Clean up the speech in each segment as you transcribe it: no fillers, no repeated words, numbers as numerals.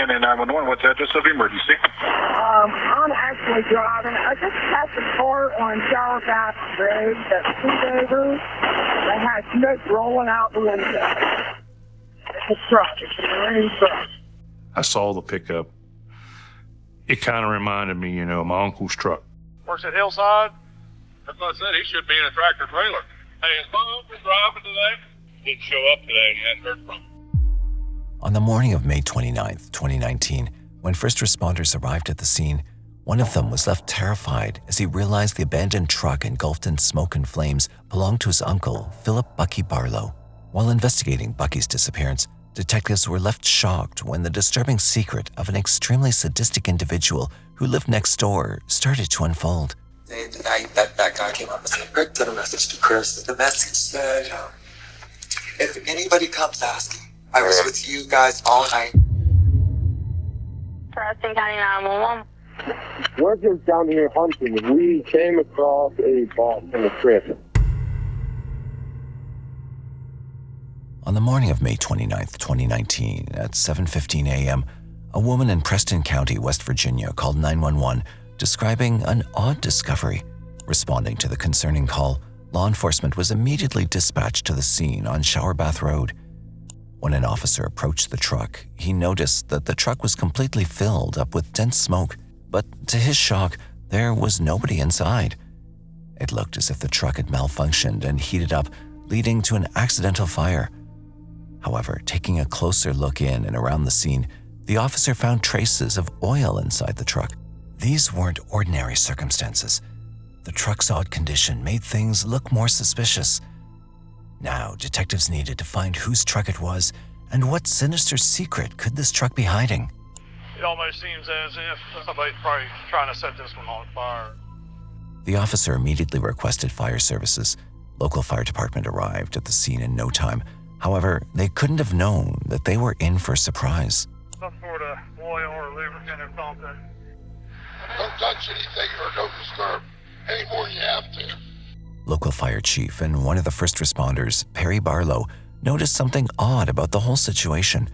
County 911, what's the address of the emergency? I'm actually driving. I just passed a car on Shower Bath Road that pulled over. They had smoke rolling out the window. It's a truck. It's a marine truck. I saw the pickup. It kind of reminded me, of my uncle's truck. Works at Hillside? That's what I said. He should be in a tractor trailer. Hey, is my uncle driving today? Didn't show up today and he hadn't heard from him. On the morning of May 29th, 2019, when first responders arrived at the scene, one of them was left terrified as he realized the abandoned truck engulfed in smoke and flames belonged to his uncle, Philip Buckie Barlow. While investigating Buckie's disappearance, detectives were left shocked when the disturbing secret of an extremely sadistic individual who lived next door started to unfold. The night that guy came up and sent a message to Chris. The message said, if anybody comes asking, I was with you guys all night. Preston County 911. We're just down here hunting. We came across a box in the trip. On the morning of May 29th, 2019, at 7:15 a.m., a woman in Preston County, West Virginia, called 911, describing an odd discovery. Responding to the concerning call, law enforcement was immediately dispatched to the scene on Shower Bath Road. When an officer approached the truck, he noticed that the truck was completely filled up with dense smoke, but to his shock, there was nobody inside. It looked as if the truck had malfunctioned and heated up, leading to an accidental fire. However, taking a closer look in and around the scene, the officer found traces of oil inside the truck. These weren't ordinary circumstances. The truck's odd condition made things look more suspicious. Now, detectives needed to find whose truck it was and what sinister secret could this truck be hiding. It almost seems as if somebody's probably trying to set this one on fire. The officer immediately requested fire services. Local fire department arrived at the scene in no time. However, they couldn't have known that they were in for a surprise. Some sort of oil or lubricant or something. Don't touch anything or don't disturb any more than you have to. Local fire chief and one of the first responders, Perry Barlow, noticed something odd about the whole situation.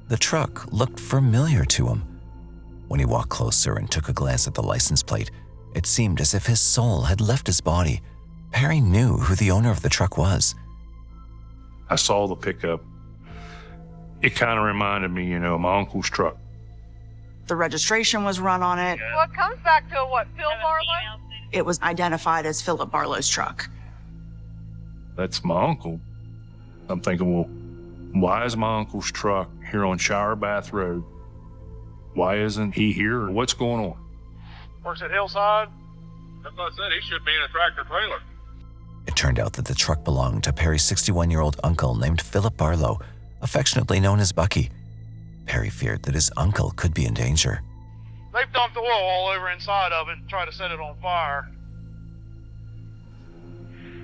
The truck looked familiar to him. When he walked closer and took a glance at the license plate, it seemed as if his soul had left his body. Perry knew who the owner of the truck was. I saw the pickup. It kind of reminded me, my uncle's truck. The registration was run on it. Well, it comes back to what, Phil Barlow? It was identified as Philip Barlow's truck. That's my uncle. I'm thinking, well, why is my uncle's truck here on Shower Bath Road? Why isn't he here? What's going on? Works at Hillside? That's what I said. He should be in a tractor trailer. It turned out that the truck belonged to Perry's 61-year-old uncle named Philip Barlow, affectionately known as Buckie. Perry feared that his uncle could be in danger. They've dumped oil all over inside of it and tried to set it on fire.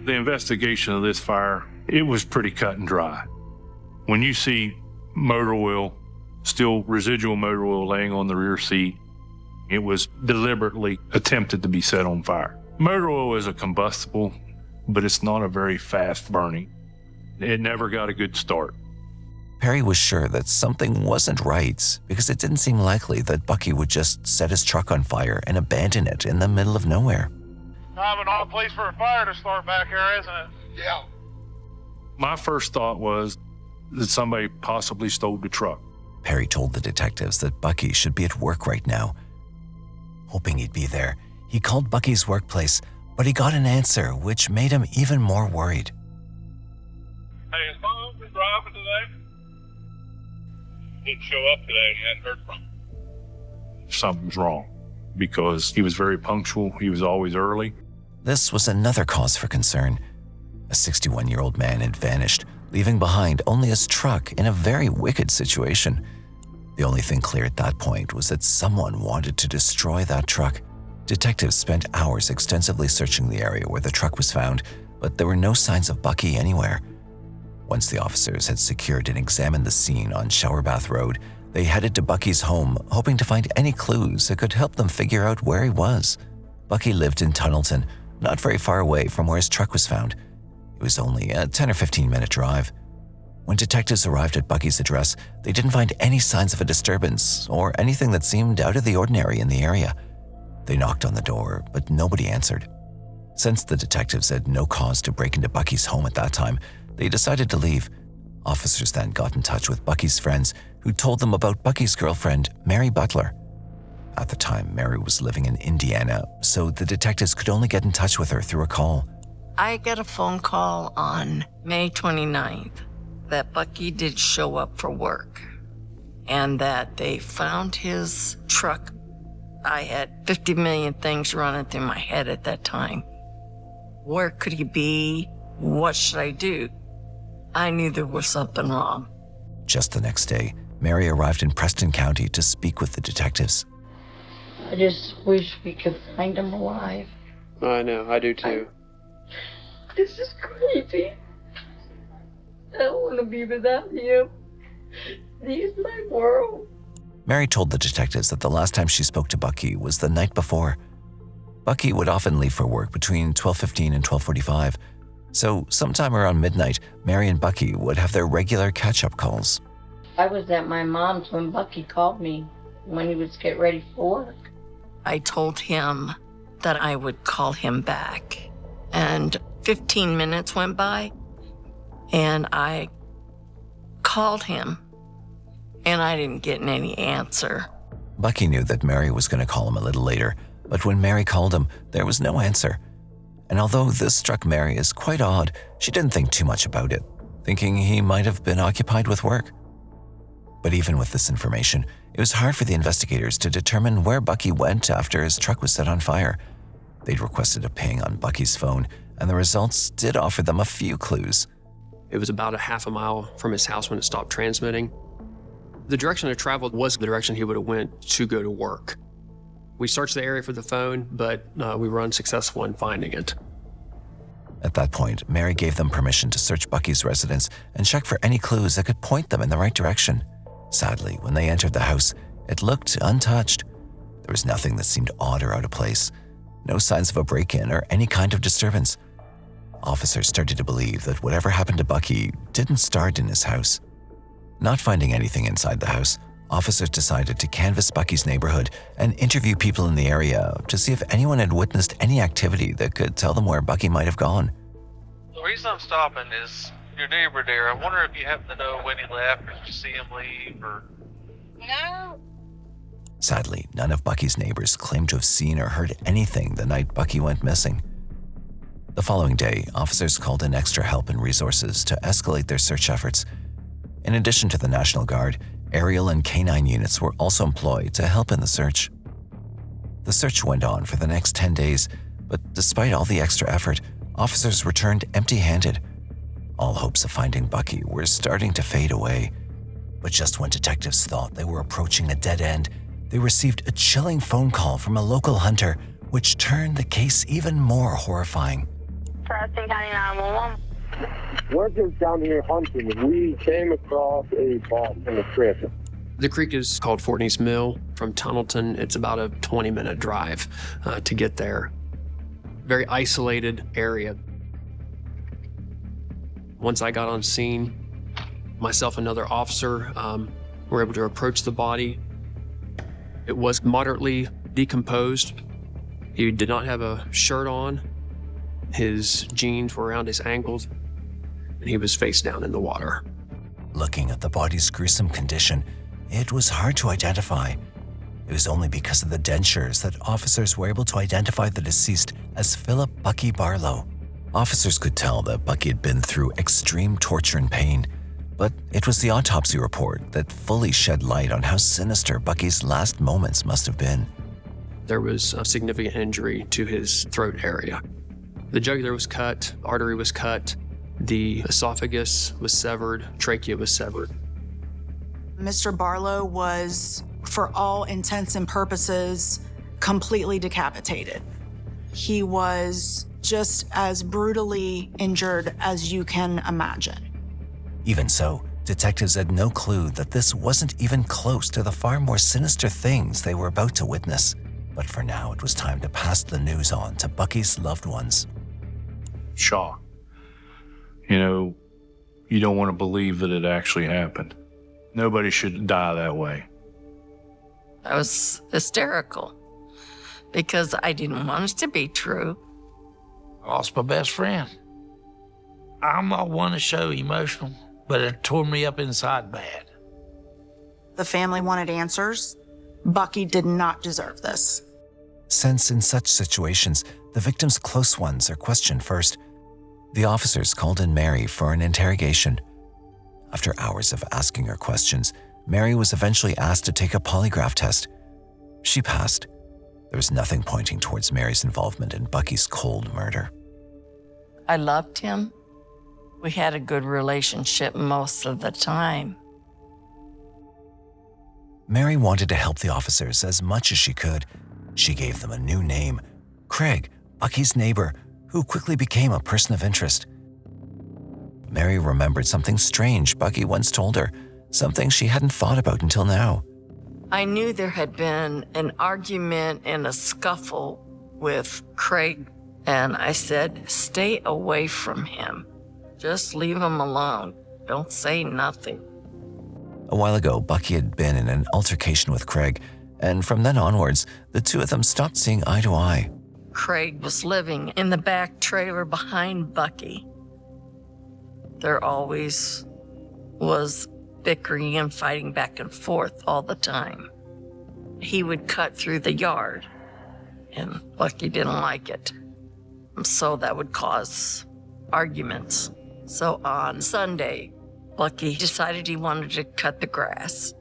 The investigation of this fire, it was pretty cut and dry. When you see motor oil, still residual motor oil laying on the rear seat, it was deliberately attempted to be set on fire. Motor oil is a combustible, but it's not a very fast burning. It never got a good start. Perry was sure that something wasn't right because it didn't seem likely that Buckie would just set his truck on fire and abandon it in the middle of nowhere. Kind of an odd place for a fire to start back here, isn't it? Yeah. My first thought was that somebody possibly stole the truck. Perry told the detectives that Buckie should be at work right now. Hoping he'd be there, he called Buckie's workplace, but he got an answer which made him even more worried. Hey, is my uncle driving today? Didn't show up today and he hadn't heard from him. Something's wrong because he was very punctual. He was always early. This was another cause for concern. A 61-year-old man had vanished, leaving behind only his truck in a very wicked situation. The only thing clear at that point was that someone wanted to destroy that truck. Detectives spent hours extensively searching the area where the truck was found, but there were no signs of Buckie anywhere. Once the officers had secured and examined the scene on Shower Bath Road, they headed to Buckie's home, hoping to find any clues that could help them figure out where he was. Buckie lived in Tunnelton, not very far away from where his truck was found. It was only a 10 or 15 minute drive. When detectives arrived at Bucky's address, they didn't find any signs of a disturbance or anything that seemed out of the ordinary in the area. They knocked on the door, but nobody answered. Since the detectives had no cause to break into Bucky's home at that time, they decided to leave. Officers then got in touch with Bucky's friends, who told them about Bucky's girlfriend, Mary Butler. At the time, Mary was living in Indiana, so the detectives could only get in touch with her through a call. I got a phone call on May 29th that Bucky did show up for work and that they found his truck. I had 50 million things running through my head at that time. Where could he be? What should I do? I knew there was something wrong. Just the next day, Mary arrived in Preston County to speak with the detectives. I just wish we could find him alive. I know, I do too. This is crazy. I don't want to be without him. He's my world. Mary told the detectives that the last time she spoke to Bucky was the night before. Bucky would often leave for work between 12:15 and 12:45, so sometime around midnight, Mary and Bucky would have their regular catch-up calls. I was at my mom's when Bucky called me when he was getting ready for work. I told him that I would call him back, and 15 minutes went by, and I called him, and I didn't get any answer. Bucky knew that Mary was going to call him a little later, but when Mary called him, there was no answer. And although this struck Mary as quite odd, she didn't think too much about it, thinking he might have been occupied with work. But even with this information, it was hard for the investigators to determine where Bucky went after his truck was set on fire. They'd requested a ping on Bucky's phone, and the results did offer them a few clues. It was about a half a mile from his house when it stopped transmitting. The direction it traveled was the direction he would have went to go to work. We searched the area for the phone, but we were unsuccessful in finding it. At that point, Mary gave them permission to search Bucky's residence and check for any clues that could point them in the right direction. Sadly, when they entered the house, it looked untouched. There was nothing that seemed odd or out of place. No signs of a break-in or any kind of disturbance. Officers started to believe that whatever happened to Bucky didn't start in his house. Not finding anything inside the house, officers decided to canvass Bucky's neighborhood and interview people in the area to see if anyone had witnessed any activity that could tell them where Bucky might have gone. The reason I'm stopping is your neighbor there. I wonder if you happen to know when he left, or did you see him leave, or... No. Sadly, none of Bucky's neighbors claimed to have seen or heard anything the night Bucky went missing. The following day, officers called in extra help and resources to escalate their search efforts. In addition to the National Guard, aerial and canine units were also employed to help in the search. The search went on for the next 10 days, but despite all the extra effort, officers returned empty-handed. All hopes of finding Bucky were starting to fade away. But just when detectives thought they were approaching a dead end, they received a chilling phone call from a local hunter, which turned the case even more horrifying. Preston County 911. We're just down here hunting, and we came across a ball in the creek. The creek is called Fortney's Mill. From Tunnelton, it's about a 20-minute drive to get there. Very isolated area. Once I got on scene, myself and another officer were able to approach the body. It was moderately decomposed. He did not have a shirt on. His jeans were around his ankles, and he was face down in the water. Looking at the body's gruesome condition, it was hard to identify. It was only because of the dentures that officers were able to identify the deceased as Philip Buckie Barlow. Officers could tell that Bucky had been through extreme torture and pain, but it was the autopsy report that fully shed light on how sinister Bucky's last moments must have been. There was a significant injury to his throat area. The jugular was cut, artery was cut, the esophagus was severed, trachea was severed. Mr. Barlow was, for all intents and purposes, completely decapitated. He was just as brutally injured as you can imagine. Even so, detectives had no clue that this wasn't even close to the far more sinister things they were about to witness. But for now, it was time to pass the news on to Bucky's loved ones. Shock. You know, You don't want to believe that it actually happened. Nobody should die that way. I was hysterical because I didn't want it to be true. I lost my best friend. I'm not one to show emotional, but it tore me up inside bad. The family wanted answers. Buckie did not deserve this. Since in such situations, the victim's close ones are questioned first, the officers called in Mary for an interrogation. After hours of asking her questions, Mary was eventually asked to take a polygraph test. She passed. There was nothing pointing towards Mary's involvement in Buckie's cold murder. I loved him. We had a good relationship most of the time. Mary wanted to help the officers as much as she could. She gave them a new name, Craig, Buckie's neighbor, who quickly became a person of interest. Mary remembered something strange Buckie once told her, something she hadn't thought about until now. I knew there had been an argument and a scuffle with Craig, and I said, stay away from him. Just leave him alone. Don't say nothing. A while ago, Buckie had been in an altercation with Craig, and from then onwards, the two of them stopped seeing eye to eye. Craig was living in the back trailer behind Buckie. There always was bickering and fighting back and forth all the time. He would cut through the yard, and Buckie didn't like it. So that would cause arguments. So on Sunday, Buckie decided he wanted to cut the grass.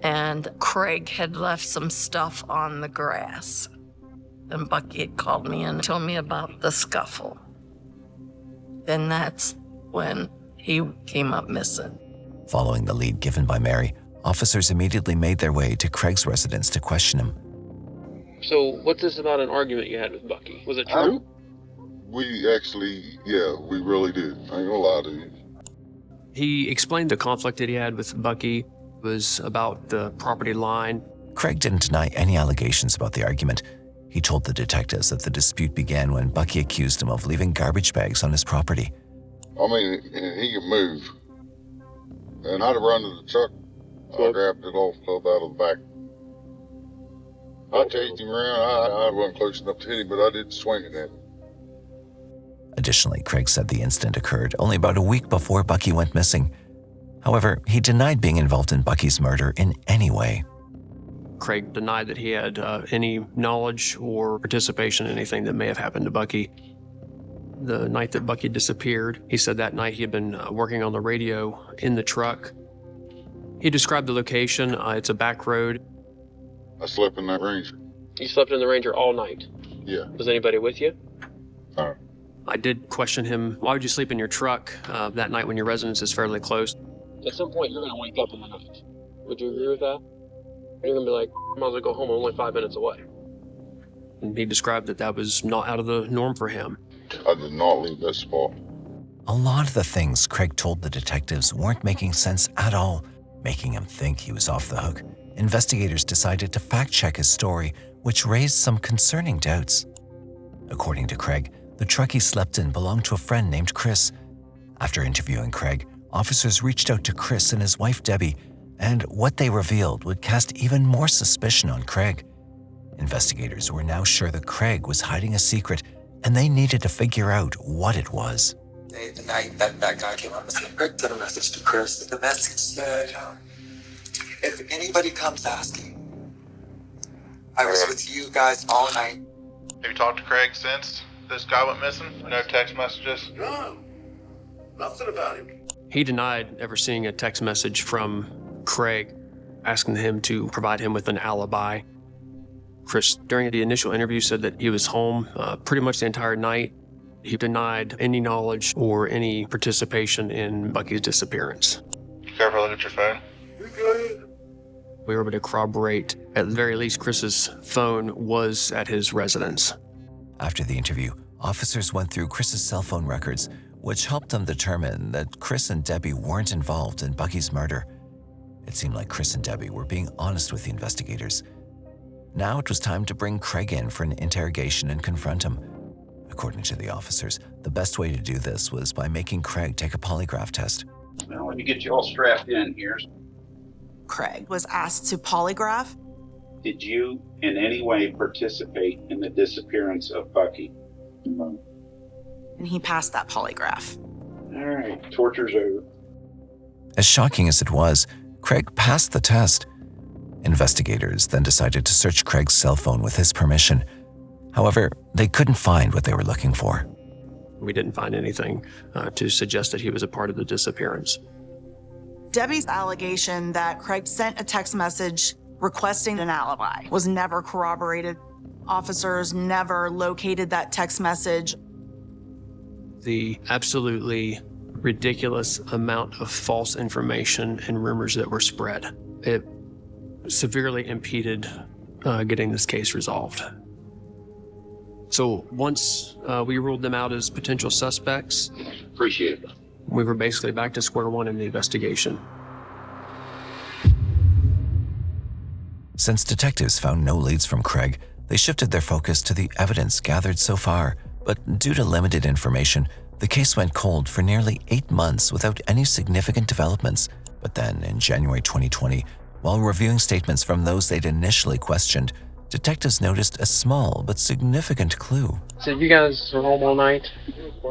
And Craig had left some stuff on the grass. And Buckie had called me and told me about the scuffle. Then that's when he came up missing. Following the lead given by Mary, officers immediately made their way to Craig's residence to question him. So what's this about an argument you had with Buckie? Was it true? We really did. I ain't gonna lie to you. He explained the conflict that he had with Buckie was about the property line. Craig didn't deny any allegations about the argument. He told the detectives that the dispute began when Buckie accused him of leaving garbage bags on his property. I mean, he could move. And I'd have run to the truck. I grabbed it off out of the back. I chased him around. I wasn't close enough to hit him, but I did swing it at him. Additionally, Craig said the incident occurred only about a week before Buckie went missing. However, he denied being involved in Buckie's murder in any way. Craig denied that he had any knowledge or participation in anything that may have happened to Buckie. The night that Buckie disappeared, he said that night he had been working on the radio in the truck. He described the location. It's a back road. I slept in that Ranger. You slept in the Ranger all night? Yeah. Was anybody with you? No. I did question him, why would you sleep in your truck that night when your residence is fairly close? At some point, you're going to wake up in the night. Would you agree with that? You're going to be like, might as well go home, I'm only 5 minutes away. And he described that that was not out of the norm for him. I did not leave that spot. A lot of the things Craig told the detectives weren't making sense at all, making him think he was off the hook. Investigators decided to fact-check his story, which raised some concerning doubts. According to Craig, the truck he slept in belonged to a friend named Chris. After interviewing Craig, officers reached out to Chris and his wife Debbie, and what they revealed would cast even more suspicion on Craig. Investigators were now sure that Craig was hiding a secret, and they needed to figure out what it was. The night that guy came up missing, Craig sent a message to Chris. The message said, if anybody comes asking, I was with you guys all night. Have you talked to Craig since this guy went missing? No text messages? No, nothing about him. He denied ever seeing a text message from Craig asking him to provide him with an alibi. Chris, during the initial interview, said that he was home pretty much the entire night. He denied any knowledge or any participation in Buckie's disappearance. Careful, look at your phone. You good? We were able to corroborate, at the very least, Chris's phone was at his residence. After the interview, officers went through Chris's cell phone records, which helped them determine that Chris and Debbie weren't involved in Buckie's murder. It seemed like Chris and Debbie were being honest with the investigators. Now it was time to bring Craig in for an interrogation and confront him. According to the officers, the best way to do this was by making Craig take a polygraph test. Well, let me get you all strapped in here. Craig was asked to polygraph. Did you in any way participate in the disappearance of Bucky? No. And he passed that polygraph. All right, torture's over. As shocking as it was, Craig passed the test. Investigators then decided to search Craig's cell phone with his permission. However, they couldn't find what they were looking for. We didn't find anything to suggest that he was a part of the disappearance. Debbie's allegation that Craig sent a text message requesting an alibi was never corroborated. Officers never located that text message. The absolutely ridiculous amount of false information and rumors that were spread, it severely impeded getting this case resolved. So once we ruled them out as potential suspects, Appreciate it. we were basically back to square one in the investigation. Since detectives found no leads from Craig, they shifted their focus to the evidence gathered so far. But due to limited information, the case went cold for nearly 8 months without any significant developments. But then, in January 2020, while reviewing statements from those they'd initially questioned, detectives noticed a small but significant clue. So you guys were home all night?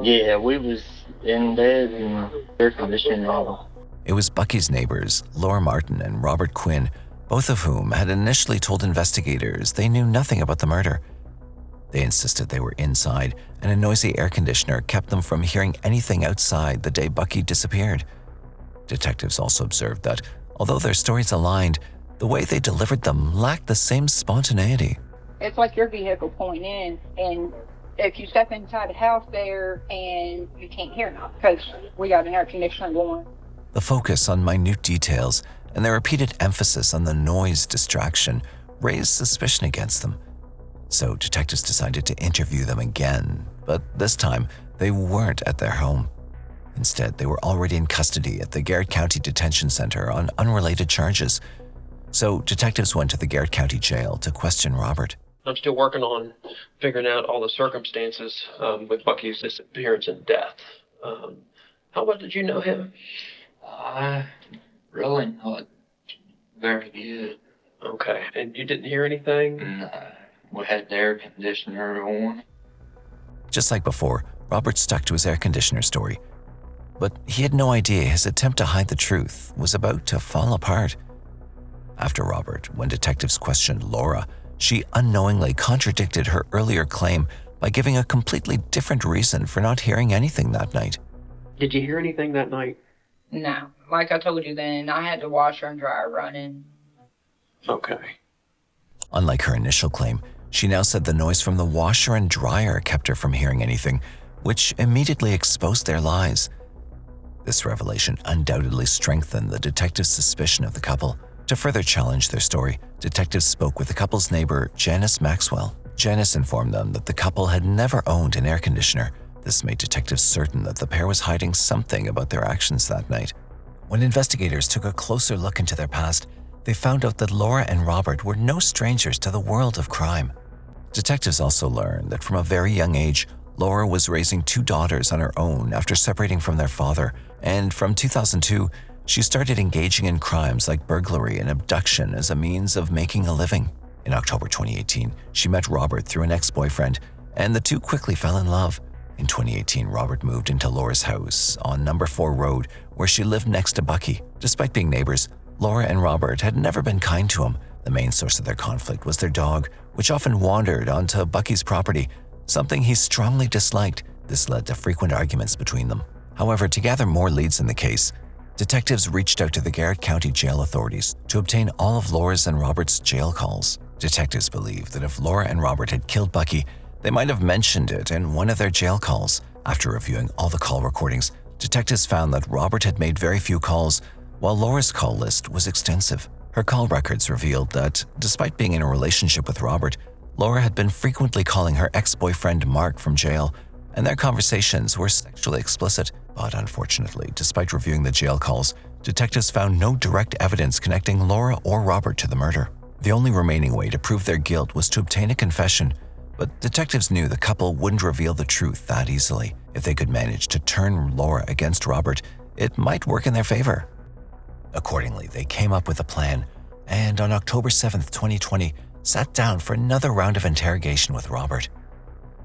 Yeah, we was in bed and air conditioning all. It was Bucky's neighbors, Laura Martin and Robert Quinn, both of whom had initially told investigators they knew nothing about the murder. They insisted they were inside, and a noisy air conditioner kept them from hearing anything outside the day Bucky disappeared. Detectives also observed that, although their stories aligned, the way they delivered them lacked the same spontaneity. It's like your vehicle pulling in, and if you step inside the house there and you can't hear nothing because we got an air conditioner going. The focus on minute details and their repeated emphasis on the noise distraction raised suspicion against them. So detectives decided to interview them again, but this time they weren't at their home. Instead, they were already in custody at the Garrett County Detention Center on unrelated charges. So detectives went to the Garrett County Jail to question Robert. I'm still working on figuring out all the circumstances with Bucky's disappearance and death. How well did you know him? Really not very good. Okay, and you didn't hear anything? No, we had the air conditioner on. Just like before, Robert stuck to his air conditioner story. But he had no idea his attempt to hide the truth was about to fall apart. After Robert, when detectives questioned Laura, she unknowingly contradicted her earlier claim by giving a completely different reason for not hearing anything that night. Did you hear anything that night? No, like I told you then, I had the washer and dryer running. Okay. Unlike her initial claim, she now said the noise from the washer and dryer kept her from hearing anything, which immediately exposed their lies. This revelation undoubtedly strengthened the detectives' suspicion of the couple. To further challenge their story, detectives spoke with the couple's neighbor, Janice Maxwell. Janice informed them that the couple had never owned an air conditioner. This made detectives certain that the pair was hiding something about their actions that night. When investigators took a closer look into their past, they found out that Laura and Robert were no strangers to the world of crime. Detectives also learned that from a very young age, Laura was raising 2 daughters on her own after separating from their father, and from 2002, she started engaging in crimes like burglary and abduction as a means of making a living. In October 2018, she met Robert through an ex-boyfriend, and the two quickly fell in love. In 2018, Robert moved into Laura's house on No. 4 Road, where she lived next to Bucky. Despite being neighbors, Laura and Robert had never been kind to him. The main source of their conflict was their dog, which often wandered onto Bucky's property, something he strongly disliked. This led to frequent arguments between them. However, to gather more leads in the case, detectives reached out to the Garrett County Jail authorities to obtain all of Laura's and Robert's jail calls. Detectives believe that if Laura and Robert had killed Bucky, they might have mentioned it in one of their jail calls. After reviewing all the call recordings, detectives found that Robert had made very few calls, while Laura's call list was extensive. Her call records revealed that, despite being in a relationship with Robert, Laura had been frequently calling her ex-boyfriend Mark from jail, and their conversations were sexually explicit. But unfortunately, despite reviewing the jail calls, detectives found no direct evidence connecting Laura or Robert to the murder. The only remaining way to prove their guilt was to obtain a confession, But detectives knew the couple wouldn't reveal the truth that easily. If they could manage to turn Laura against Robert, it might work in their favor. Accordingly, they came up with a plan, and on October 7th, 2020, sat down for another round of interrogation with Robert.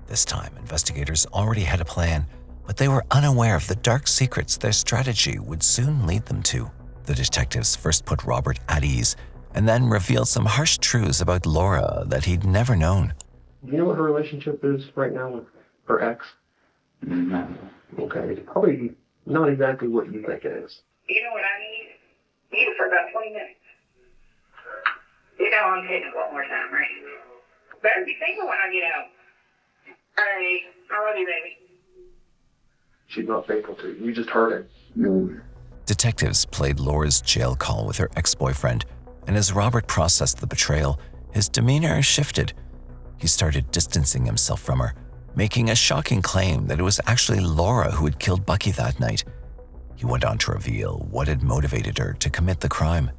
This time, investigators already had a plan, but they were unaware of the dark secrets their strategy would soon lead them to. The detectives first put Robert at ease, and then revealed some harsh truths about Laura that he'd never known. Do you know what her relationship is right now with her ex? No. Okay, it's probably not exactly what you think it is. You know what I need? You for about 20 minutes. You know I'm hitting it one more time, right? Better be thinking when I get out. Hey, I love you, baby. She's not faithful to you. You just heard it. No. Detectives played Laura's jail call with her ex-boyfriend, and as Robert processed the betrayal, his demeanor shifted. He started distancing himself from her, making a shocking claim that it was actually Laura who had killed Buckie that night. He went on to reveal what had motivated her to commit the crime.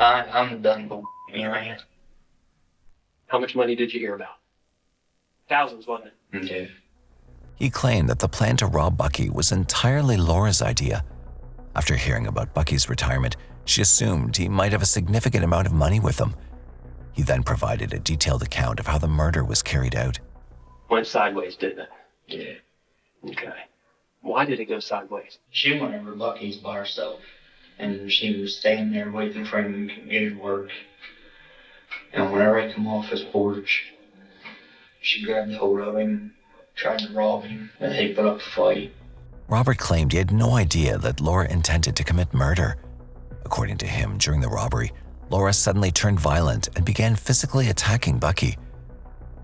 I'm done bullshitting around. How much money did you hear about? Thousands, wasn't it? Yeah. He claimed that the plan to rob Buckie was entirely Laura's idea. After hearing about Buckie's retirement, she assumed he might have a significant amount of money with him. He then provided a detailed account of how the murder was carried out. Went sideways, didn't it? Yeah. Okay. Why did it go sideways? She went over Bucky's by herself, and she was standing there waiting for him to get to work. And whenever I come off his porch, she grabbed hold of him, tried to rob him, and he put up a fight. Robert claimed he had no idea that Laura intended to commit murder. According to him, during the robbery, Laura suddenly turned violent and began physically attacking Buckie.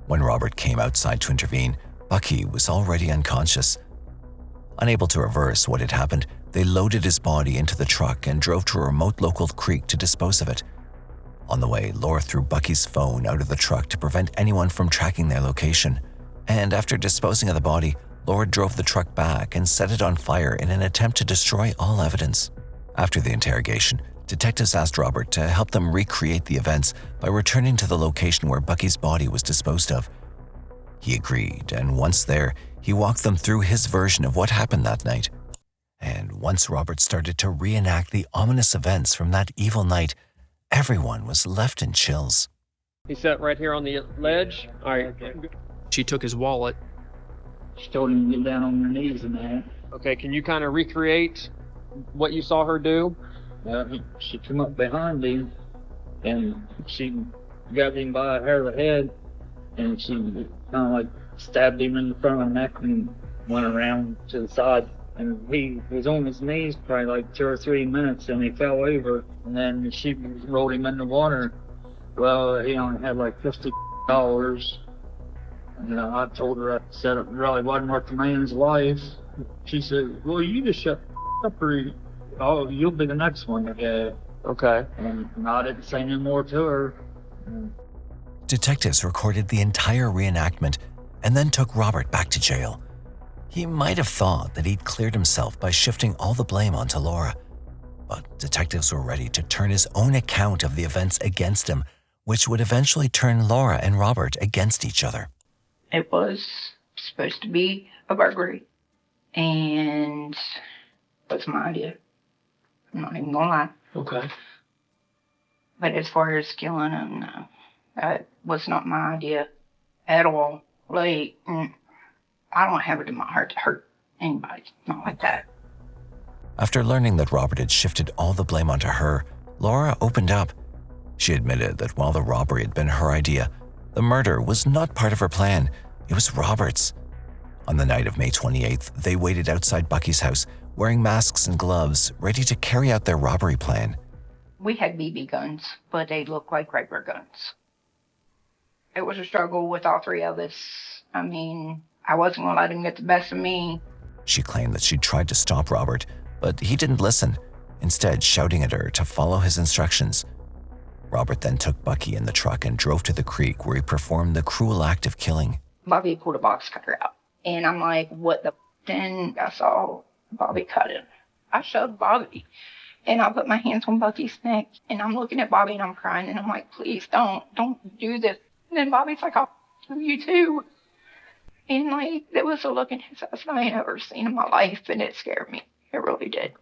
When Robert came outside to intervene, Buckie was already unconscious. Unable to reverse what had happened, they loaded his body into the truck and drove to a remote local creek to dispose of it. On the way, Laura threw Buckie's phone out of the truck to prevent anyone from tracking their location. And after disposing of the body, Laura drove the truck back and set it on fire in an attempt to destroy all evidence. After the interrogation, detectives asked Robert to help them recreate the events by returning to the location where Buckie's body was disposed of. He agreed, and once there, he walked them through his version of what happened that night. And once Robert started to reenact the ominous events from that evil night, everyone was left in chills. He sat right here on the ledge. All right. She took his wallet. She told him to get down on her knees and that. Okay, can you kind of recreate what you saw her do? She came up behind him, and she grabbed him by the hair of the head, and she kind of like stabbed him in the front of the neck and went around to the side. And he was on his knees probably like 2 or 3 minutes, and he fell over, and then she rolled him in the water. Well, he only had like $50. And I told her, I said it really wasn't worth the man's life. She said, well, you just shut up, or you'll be the next one. Okay. And I didn't say no more to her. Detectives recorded the entire reenactment and then took Robert back to jail. He might have thought that he'd cleared himself by shifting all the blame onto Laura, but detectives were ready to turn his own account of the events against him, which would eventually turn Laura and Robert against each other. It was supposed to be a burglary, and that's my idea. I'm not even gonna lie. Okay. But as far as killing him, no, that was not my idea at all. Like, I don't have it in my heart to hurt anybody, not like that. After learning that Robert had shifted all the blame onto her, Laura opened up. She admitted that while the robbery had been her idea, the murder was not part of her plan. It was Robert's. On the night of May 28th, they waited outside Buckie's house, wearing masks and gloves, ready to carry out their robbery plan. We had BB guns, but they looked like regular guns. It was a struggle with all three of us. I mean, I wasn't going to let him get the best of me. She claimed that she tried to stop Robert, but he didn't listen, instead shouting at her to follow his instructions. Robert then took Buckie in the truck and drove to the creek where he performed the cruel act of killing. Bobby pulled a box cutter out. And I'm like, what the f***? Then I saw Bobby cut it. I shoved Bobby. And I put my hands on Buckie's neck. And I'm looking at Bobby and I'm crying. And I'm like, please don't do this. And then Bobby's like, I'll You too. And like, there was a look in his eyes I ain't ever seen in my life, and it scared me. It really did.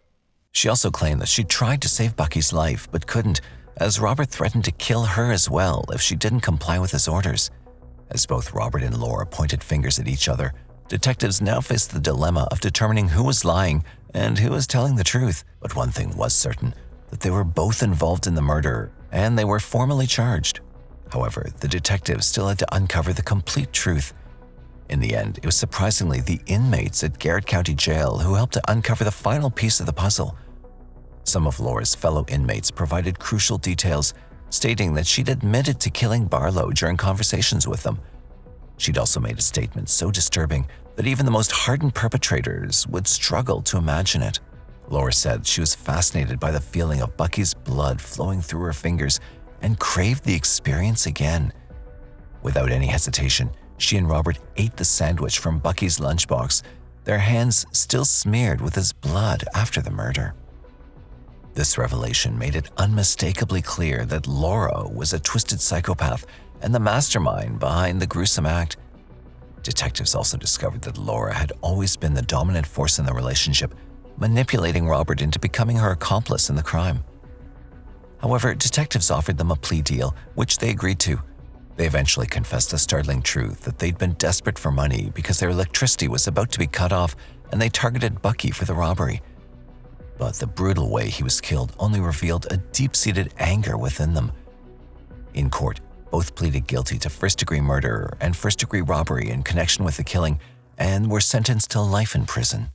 She also claimed that she tried to save Bucky's life but couldn't, as Robert threatened to kill her as well if she didn't comply with his orders. As both Robert and Laura pointed fingers at each other, detectives now faced the dilemma of determining who was lying and who was telling the truth. But one thing was certain, that they were both involved in the murder, and they were formally charged. However, the detectives still had to uncover the complete truth. In the end, it was surprisingly the inmates at Garrett County Jail who helped to uncover the final piece of the puzzle. Some of Laura's fellow inmates provided crucial details, stating that she'd admitted to killing Barlow during conversations with them. She'd also made a statement so disturbing that even the most hardened perpetrators would struggle to imagine it. Laura said she was fascinated by the feeling of Bucky's blood flowing through her fingers and craved the experience again. Without any hesitation, she and Robert ate the sandwich from Bucky's lunchbox, their hands still smeared with his blood after the murder. This revelation made it unmistakably clear that Laura was a twisted psychopath and the mastermind behind the gruesome act. Detectives also discovered that Laura had always been the dominant force in the relationship, manipulating Robert into becoming her accomplice in the crime. However, detectives offered them a plea deal, which they agreed to. They eventually confessed the startling truth that they'd been desperate for money because their electricity was about to be cut off and they targeted Bucky for the robbery. But the brutal way he was killed only revealed a deep-seated anger within them. In court, both pleaded guilty to first-degree murder and first-degree robbery in connection with the killing and were sentenced to life in prison.